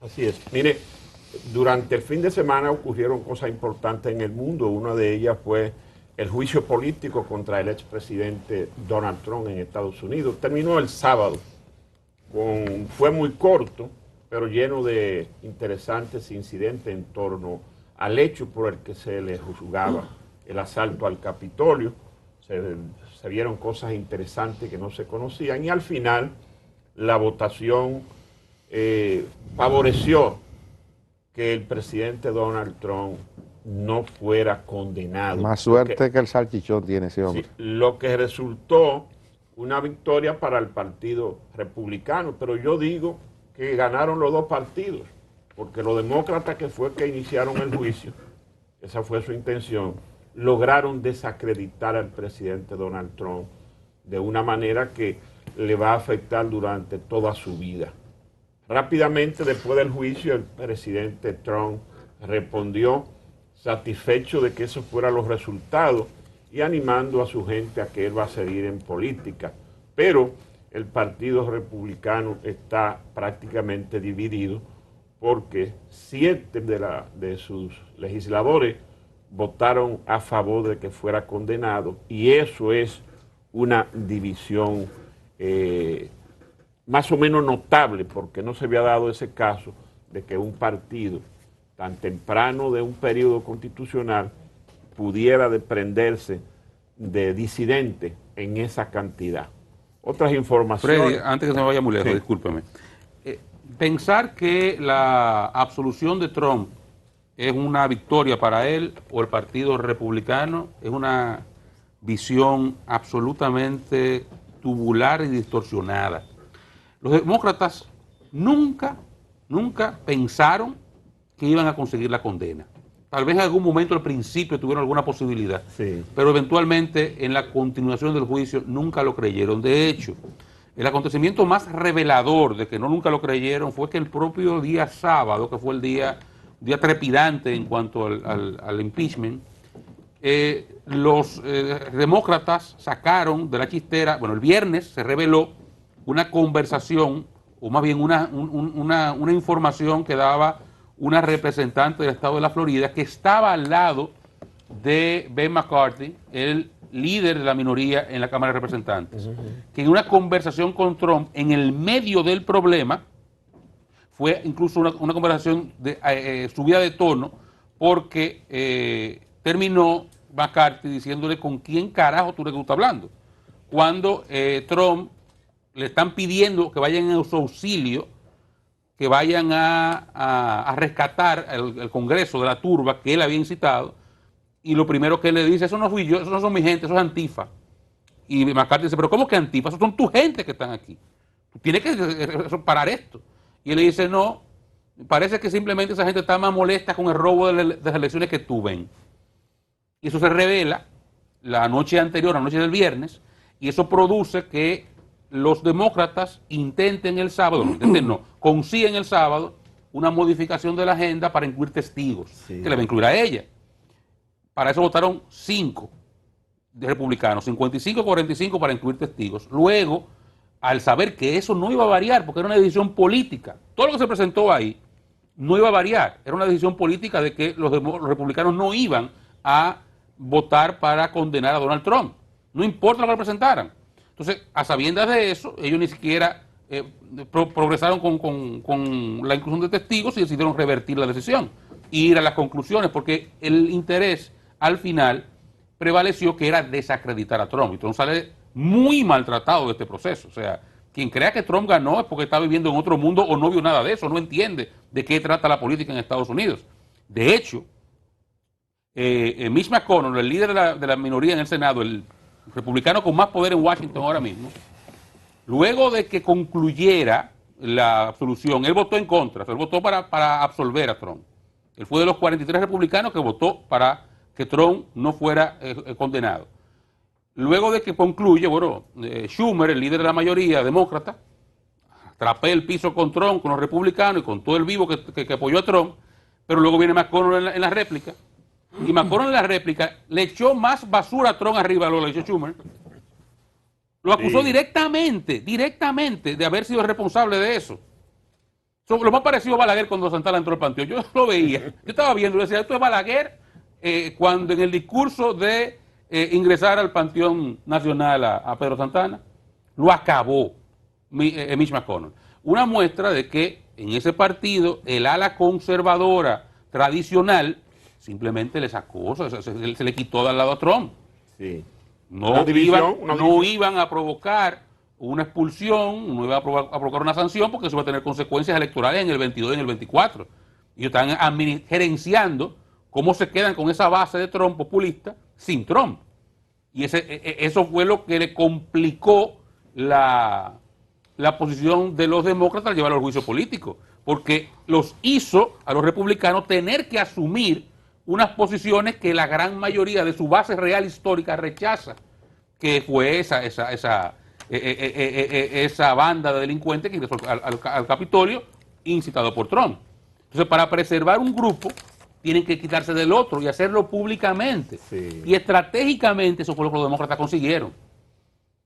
Así es. Mire, durante el fin de semana ocurrieron cosas importantes en el mundo. Una de ellas fue el juicio político contra el expresidente Donald Trump en Estados Unidos. Terminó el sábado. Fue muy corto, pero lleno de interesantes incidentes en torno al hecho por el que se le juzgaba el asalto al Capitolio. Se vieron cosas interesantes que no se conocían y al final la votación favoreció que el presidente Donald Trump no fuera condenado. Más suerte que el salchichón tiene ese hombre. Sí, lo que resultó una victoria para el Partido Republicano, pero yo digo que ganaron los dos partidos, porque los demócratas, que fue que iniciaron el juicio, esa fue su intención, lograron desacreditar al presidente Donald Trump de una manera que le va a afectar durante toda su vida. Rápidamente, después del juicio, el presidente Trump respondió satisfecho de que esos fueran los resultados y animando a su gente a que él va a seguir en política. Pero el Partido Republicano está prácticamente dividido porque 7 de sus legisladores votaron a favor de que fuera condenado y eso es una división más o menos notable, porque no se había dado ese caso de que un partido tan temprano de un periodo constitucional pudiera desprenderse de disidentes en esa cantidad. Otras informaciones. Freddy, antes que se me vaya muy lejos, sí. Discúlpeme. Pensar que la absolución de Trump es una victoria para él o el Partido Republicano es una visión absolutamente tubular y distorsionada. Los demócratas nunca pensaron que iban a conseguir la condena. Tal vez en algún momento al principio tuvieron alguna posibilidad, sí, pero eventualmente en la continuación del juicio nunca lo creyeron. De hecho, el acontecimiento más revelador de que nunca lo creyeron fue que el propio día sábado, que fue el día trepidante en cuanto al impeachment, los demócratas sacaron de la chistera, bueno, el viernes se reveló una conversación, o más bien una información que daba una representante del estado de la Florida que estaba al lado de Ben McCarthy, el líder de la minoría en la Cámara de Representantes, que en una conversación con Trump, en el medio del problema, fue incluso una conversación de subida de tono, porque terminó McCarthy diciéndole con quién carajo tú le estás hablando. Cuando Trump le están pidiendo que vayan en su auxilio, que vayan a rescatar el Congreso de la turba que él había incitado, y lo primero que él le dice, eso no fui yo, eso no son mi gente, eso es Antifa. Y McCarthy dice, pero ¿cómo que Antifa? Esos son tu gente que están aquí. Tú tienes que parar esto. Y él le dice, no, parece que simplemente esa gente está más molesta con el robo de las elecciones que tú ven. Y eso se revela la noche anterior, la noche del viernes, y eso produce que los demócratas intenten el sábado, consiguen el sábado una modificación de la agenda para incluir testigos, sí, que le va a incluir a ella. Para eso votaron 5 de republicanos, 55-45 para incluir testigos. Luego, al saber que eso no iba a variar, porque era una decisión política, todo lo que se presentó ahí no iba a variar, era una decisión política de que los republicanos no iban a votar para condenar a Donald Trump, no importa lo que presentaran. Entonces, a sabiendas de eso, ellos ni siquiera progresaron con la inclusión de testigos y decidieron revertir la decisión e ir a las conclusiones, porque el interés al final prevaleció que era desacreditar a Trump. Y Trump sale muy maltratado de este proceso. O sea, quien crea que Trump ganó es porque está viviendo en otro mundo o no vio nada de eso, no entiende de qué trata la política en Estados Unidos. De hecho, Mitch McConnell, el líder de la minoría en el Senado, el republicano con más poder en Washington ahora mismo, luego de que concluyera la absolución, él votó en contra, él votó para absolver a Trump. Él fue de los 43 republicanos que votó para que Trump no fuera condenado. Luego de que concluye, bueno, Schumer, el líder de la mayoría demócrata, trapea el piso con Trump, con los republicanos y con todo el vivo que apoyó a Trump, pero luego viene McConnell en la réplica, y McConnell en la réplica le echó más basura a Trump arriba de lo que le echó Schumer. Lo acusó directamente de haber sido responsable de eso. Lo más parecido a Balaguer cuando Santana entró al panteón. Yo lo veía. Yo estaba viendo y decía, esto es Balaguer cuando en el discurso de ingresar al Panteón Nacional a Pedro Santana, lo acabó Mitch McConnell. Una muestra de que en ese partido el ala conservadora tradicional simplemente le sacó, se le quitó de al lado a Trump. Sí. No iban a provocar una expulsión, no iban a provocar una sanción porque eso iba a tener consecuencias electorales en el 22 y en el 24. Y están gerenciando cómo se quedan con esa base de Trump populista sin Trump. Y eso fue lo que le complicó la posición de los demócratas al llevarlo al juicio político, porque los hizo a los republicanos tener que asumir unas posiciones que la gran mayoría de su base real histórica rechaza, que fue esa banda de delincuentes que ingresó al Capitolio incitado por Trump. Entonces, para preservar un grupo, tienen que quitarse del otro y hacerlo públicamente. Sí. Y estratégicamente eso fue lo que los demócratas consiguieron.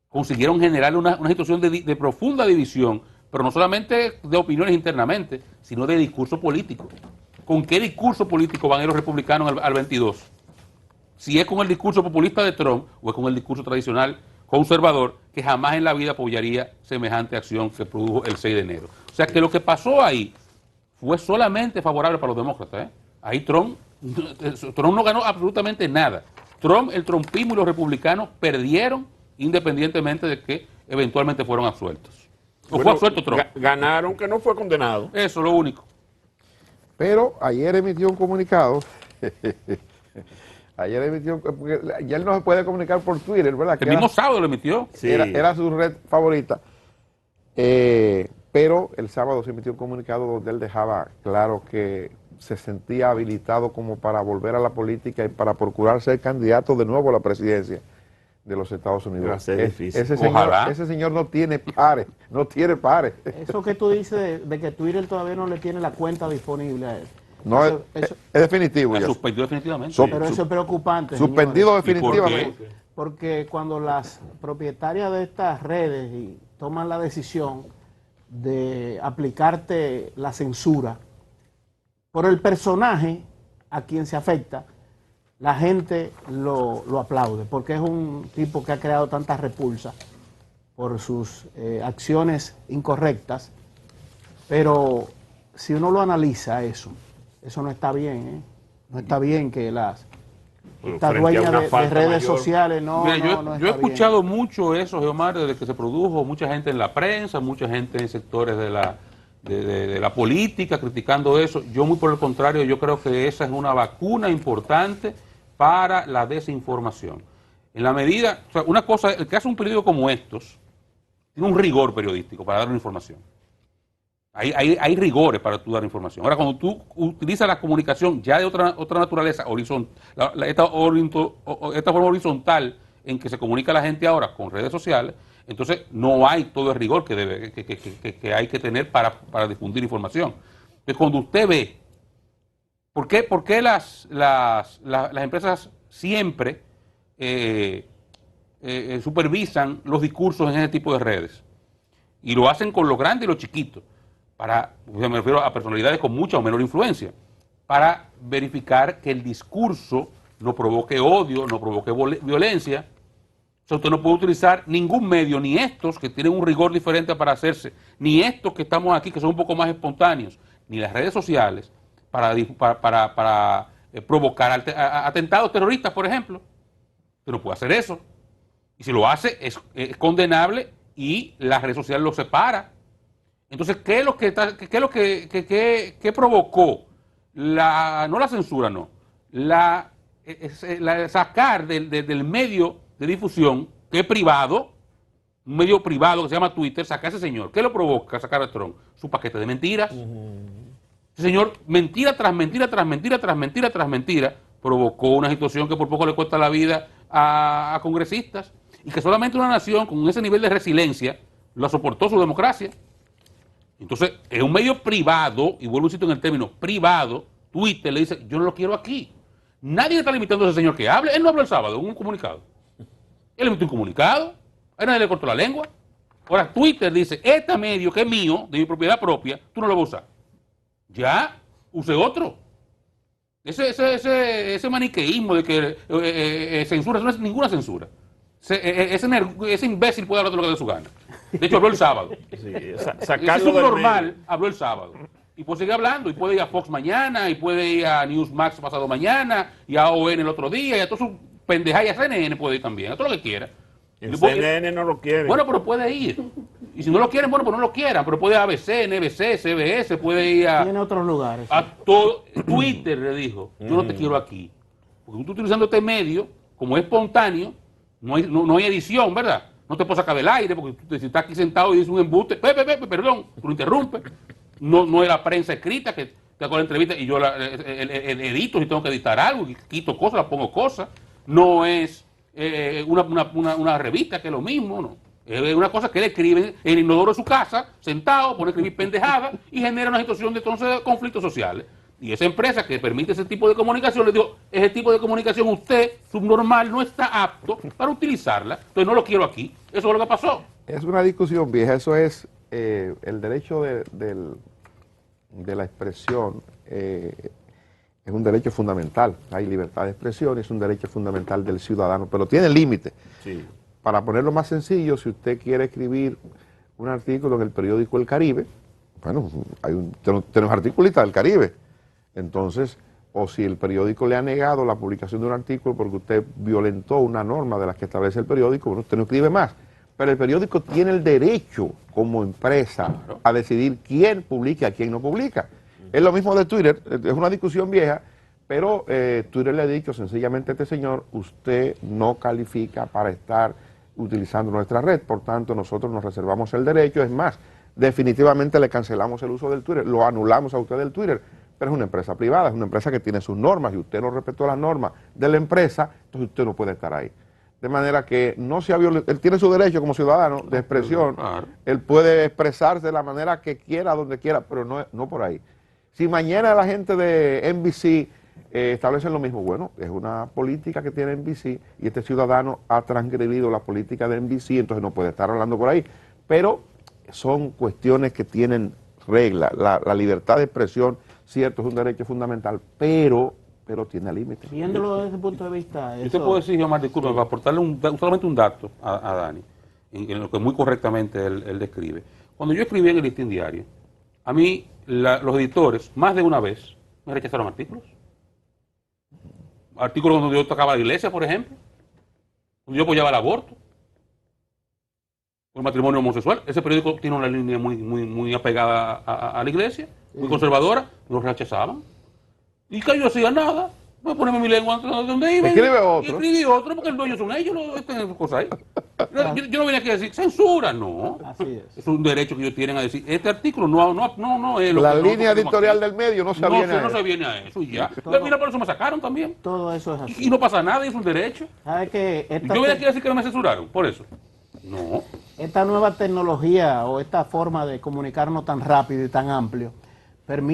Consiguieron generar una situación de profunda división, pero no solamente de opiniones internamente, sino de discurso político. ¿Con qué discurso político van a ir los republicanos al 22? Si es con el discurso populista de Trump o es con el discurso tradicional conservador, que jamás en la vida apoyaría semejante acción que produjo el 6 de enero. O sea que lo que pasó ahí fue solamente favorable para los demócratas. Ahí Trump no ganó absolutamente nada. El trumpismo y los republicanos perdieron independientemente de que eventualmente fueron absueltos. ¿O fue absuelto Trump? Ganaron, que no fue condenado. Eso es lo único. Pero ayer emitió un comunicado. Ayer emitió, porque ya él no se puede comunicar por Twitter, ¿verdad? El mismo sábado lo emitió. Sí. Era su red favorita. Pero el sábado se emitió un comunicado donde él dejaba claro que se sentía habilitado como para volver a la política y para procurar ser candidato de nuevo a la presidencia de los Estados Unidos. Va a ser difícil. Ese señor no tiene pares, no tiene pares. Eso que tú dices de que Twitter todavía no le tiene la cuenta disponible a él. No, es definitivo. Ya suspendido definitivamente. Pero eso es preocupante. Suspendido definitivamente. Porque cuando las propietarias de estas redes toman la decisión de aplicarte la censura por el personaje a quien se afecta, la gente lo aplaude, porque es un tipo que ha creado tanta repulsa por sus acciones incorrectas. Pero si uno lo analiza, eso no está bien, No está bien que esta dueña de redes sociales Mira, yo he escuchado mucho eso, Geomar, desde que se produjo, mucha gente en la prensa, mucha gente en sectores de la política criticando eso. Yo muy por el contrario, yo creo que esa es una vacuna importante para la desinformación. En la medida, o sea, una cosa, el que hace un periódico como estos, tiene un rigor periodístico para dar una información. Hay rigores para tú dar información. Ahora, cuando tú utilizas la comunicación ya de otra naturaleza, esta forma horizontal en que se comunica la gente ahora con redes sociales, entonces no hay todo el rigor que hay que tener para difundir información. Entonces, cuando usted ve, ¿por qué las empresas siempre supervisan los discursos en ese tipo de redes? Y lo hacen con los grandes y los chiquitos. Me refiero a personalidades con mucha o menor influencia, para verificar que el discurso no provoque odio, no provoque violencia. O sea, usted no puede utilizar ningún medio, ni estos que tienen un rigor diferente para hacerse, ni estos que estamos aquí que son un poco más espontáneos, ni las redes sociales para provocar atentados terroristas, por ejemplo. Usted no puede hacer eso. Y si lo hace, es condenable y la red social lo separa. Entonces, ¿qué provocó no la censura, no, sacar del medio de difusión, que es privado, un medio privado que se llama Twitter, sacar a ese señor? ¿Qué lo provoca sacar a Trump? Su paquete de mentiras. Ese señor, mentira tras mentira, tras mentira, tras mentira, tras mentira, provocó una situación que por poco le cuesta la vida a congresistas, y que solamente una nación con ese nivel de resiliencia lo soportó su democracia. Entonces, es un medio privado, y vuelvo a citar en el término privado, Twitter le dice, yo no lo quiero aquí. Nadie está limitando a ese señor que hable. Él no habló el sábado en un comunicado. Él emitió un comunicado, a nadie le cortó la lengua. Ahora, Twitter dice, este medio que es mío, de mi propiedad propia, tú no lo vas a usar. Ya, use otro. Ese maniqueísmo de que censura, eso no es ninguna censura. Ese imbécil puede hablar de lo que dé su gana. De hecho, habló el sábado. Sí, Ese sacarlo del subnormal medio. habló el sábado. Y puede seguir hablando, y puede ir a Fox mañana, y puede ir a Newsmax pasado mañana, y a ON el otro día, y a todo su pendeja, y a CNN puede ir también, a todo lo que quiera. El CNN no lo quiere. Bueno, pero puede ir. Y si no lo quieren, bueno, pues no lo quieran, pero puede ir a ABC, NBC, CBS, puede ir Tiene otros lugares. a todo. Twitter le dijo, yo no te quiero aquí. Porque tú estás utilizando este medio, como es espontáneo, no hay edición, ¿verdad? No te puedes sacar del aire, porque si estás aquí sentado y dices un embuste, perdón, tú lo interrumpes. No es la prensa escrita que te hago la entrevista y yo edito si tengo que editar algo, y quito cosas, la pongo cosas. No es una revista que es lo mismo, no. Es una cosa que él escribe en el inodoro de su casa, sentado, pone a escribir pendejadas y genera una situación de entonces de conflictos sociales. Y esa empresa que permite ese tipo de comunicación le dijo, ese tipo de comunicación usted, subnormal, no está apto para utilizarla, entonces no lo quiero aquí. Eso es lo que pasó. Es una discusión vieja, eso es el derecho de la expresión, es un derecho fundamental. Hay libertad de expresión, es un derecho fundamental del ciudadano, pero tiene límite. Sí. Para ponerlo más sencillo, si usted quiere escribir un artículo en el periódico El Caribe, bueno, tenemos articulistas del Caribe. Entonces, o si el periódico le ha negado la publicación de un artículo porque usted violentó una norma de las que establece el periódico, bueno, usted no escribe más. Pero el periódico tiene el derecho, como empresa, a decidir quién publica y quién no publica. Es lo mismo de Twitter, es una discusión vieja, pero Twitter le ha dicho sencillamente a este señor, usted no califica para estar utilizando nuestra red, por tanto nosotros nos reservamos el derecho, es más, definitivamente le cancelamos el uso del Twitter, lo anulamos a usted del Twitter, pero es una empresa privada, es una empresa que tiene sus normas y usted no respetó las normas de la empresa, entonces usted no puede estar ahí. De manera que no se ha violado, él tiene su derecho como ciudadano de expresión, Claro. él puede expresarse de la manera que quiera, donde quiera, pero no por ahí. Si mañana la gente de NBC establecen lo mismo, bueno, es una política que tiene NBC y este ciudadano ha transgredido la política de NBC, entonces no puede estar hablando por ahí. Pero son cuestiones que tienen reglas. La libertad de expresión, cierto, es un derecho fundamental, pero tiene límites. Viéndolo desde ese punto de vista, Yo te puedo decir, Omar, disculpa, para aportarle solamente un dato a Dani, en lo que muy correctamente él describe. Cuando yo escribí en el Listín Diario, a mí los editores, más de una vez, me rechazaron artículos. Artículos donde yo atacaba a la iglesia, por ejemplo, donde yo apoyaba el aborto, o el matrimonio homosexual. Ese periódico tiene una línea muy apegada a la iglesia, muy conservadora, los rechazaban. Y que yo no hacía nada, voy a ponerme mi lengua donde iba. Escribe otro. Y escribí otro, porque el dueño son ellos, tienen sus cosas ahí. Yo no venía aquí a decir censura, no. Así es. Es un derecho que ellos tienen a decir, este artículo no es lo La que línea nosotros editorial aquí. del medio no se No viene se viene a eso y ya. Todo. Mira, por eso me sacaron también. Todo eso es así. Y no pasa nada, y es un derecho. ¿Sabe que Y yo venía aquí a decir que no me censuraron, por eso. No. esta nueva tecnología o esta forma de comunicarnos tan rápido y tan amplio permite